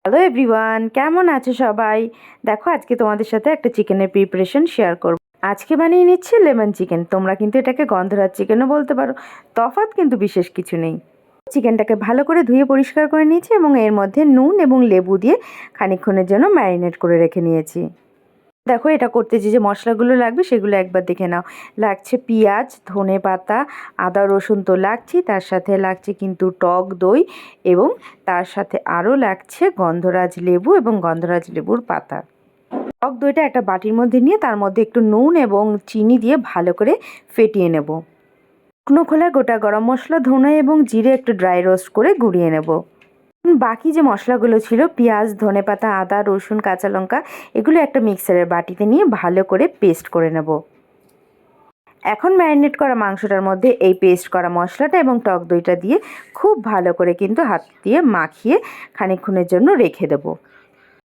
Hello everyone, কেমন আছো সবাই? দেখো আজকে তোমাদের সাথে একটা চিকেনের প্রিপারেশন শেয়ার করব। আজকে বানিয়ে নিচ্ছি লেমন চিকেন। তোমরা কিন্তু এটাকে গন্ধরাজ চিকেনও বলতে পারো, তফাৎ কিন্তু বিশেষ কিছু নেই। চিকেনটাকে ভালো করে ধুয়ে পরিষ্কার করে নিয়েছি এবং এর মধ্যে নুন এবং লেবু দিয়ে খানিকক্ষণের জন্য ম্যারিনেট করে রেখে নিয়েছি। দেখো এটা করতে যে মশলাগুলো লাগবে সেগুলো একবার দেখে নাও। লাগছে পেঁয়াজ, ধনে পাতা, আদা রসুন তো লাগছেই, তার সাথে লাগছে কিন্তু টক দই এবং তার সাথে আরও লাগছে গন্ধরাজ লেবু এবং গন্ধরাজ লেবুর পাতা। টক দইটা একটা বাটির মধ্যে নিয়ে তার মধ্যে একটু নুন এবং চিনি দিয়ে ভালো করে ফেটিয়ে নেব। শুকনো খোলায় গোটা গরম মশলা, ধনে এবং জিরে একটু ড্রাই রোস্ট করে গুঁড়িয়ে নেব। বাকি যে মশলাগুলো ছিল পেঁয়াজ, ধনেপাতা, আদা রসুন, কাঁচা লঙ্কা, এগুলো একটা মিক্সারের বাটিতে নিয়ে ভালো করে পেস্ট করে নেব। এখন ম্যারিনেট করা মাংসটার মধ্যে এই পেস্ট করা মশলাটা এবং টক দইটা দিয়ে খুব ভালো করে কিন্তু হাত দিয়ে মাখিয়ে খানিকক্ষণের জন্য রেখে দেবো।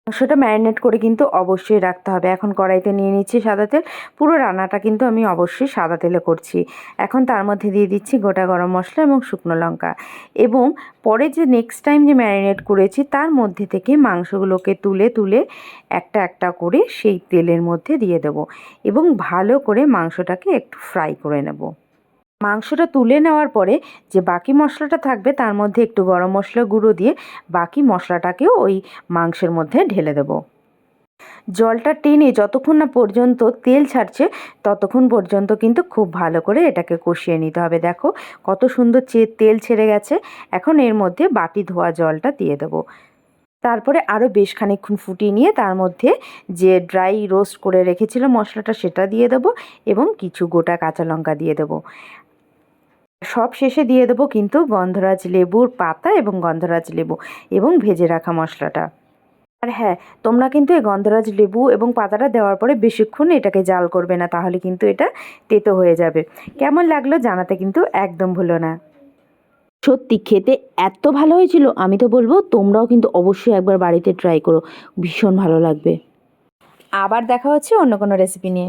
মাংসটা ম্যারিনেট করে কিন্তু অবশ্যই রাখতে হবে। এখন কড়াইতে নিয়ে নিচ্ছি সাদা তেল। পুরো রান্নাটা কিন্তু আমি অবশ্যই সাদা তেলে করছি। এখন তার মধ্যে দিয়ে দিচ্ছি গোটা গরম মশলা এবং শুকনো লঙ্কা, এবং পরে যে নেক্সট টাইম যে ম্যারিনেট করেছি তার মধ্যে থেকে মাংসগুলোকে তুলে তুলে একটা একটা করে সেই তেলের মধ্যে দিয়ে দেবো এবং ভালো করে মাংসটাকে একটু ফ্রাই করে নেব। মাংসটা তুলে নেওয়ার পরে যে বাকি মশলাটা থাকবে তার মধ্যে একটু গরম মশলা গুঁড়ো দিয়ে বাকি মশলাটাকেও ওই মাংসের মধ্যে ঢেলে দেব। জলটা টেনে যতক্ষণ না পর্যন্ত তেল ছাড়ছে ততক্ষণ পর্যন্ত কিন্তু খুব ভালো করে এটাকে কষিয়ে নিতে হবে। দেখো কত সুন্দর তেল ছেড়ে গেছে। এখন এর মধ্যে বাটি ধোয়া জলটা দিয়ে দেবো। তারপরে আরও বেশ খানিকক্ষণ ফুটিয়ে নিয়ে তার মধ্যে যে ড্রাই রোস্ট করে রেখেছিলাম মশলাটা সেটা দিয়ে দেবো এবং কিছু গোটা কাঁচা লঙ্কা দিয়ে দেবো। সব শেষে দিয়ে দেবো কিন্তু গন্ধরাজ লেবুর পাতা এবং গন্ধরাজ লেবু এবং ভেজে রাখা মশলাটা। আর হ্যাঁ, তোমরা কিন্তু এই গন্ধরাজ লেবু এবং পাতাটা দেওয়ার পরে বেশিক্ষণ এটাকে জাল করবে না, তাহলে কিন্তু এটা তেতো হয়ে যাবে। কেমন লাগলো জানাতে কিন্তু একদম ভুলো না। সত্যি খেতে এত ভালো হয়েছিল, আমি তো বলবো তোমরাও কিন্তু অবশ্যই একবার বাড়িতে ট্রাই করো, ভীষণ ভালো লাগবে। আবার দেখা হচ্ছে অন্য কোনো রেসিপি নিয়ে।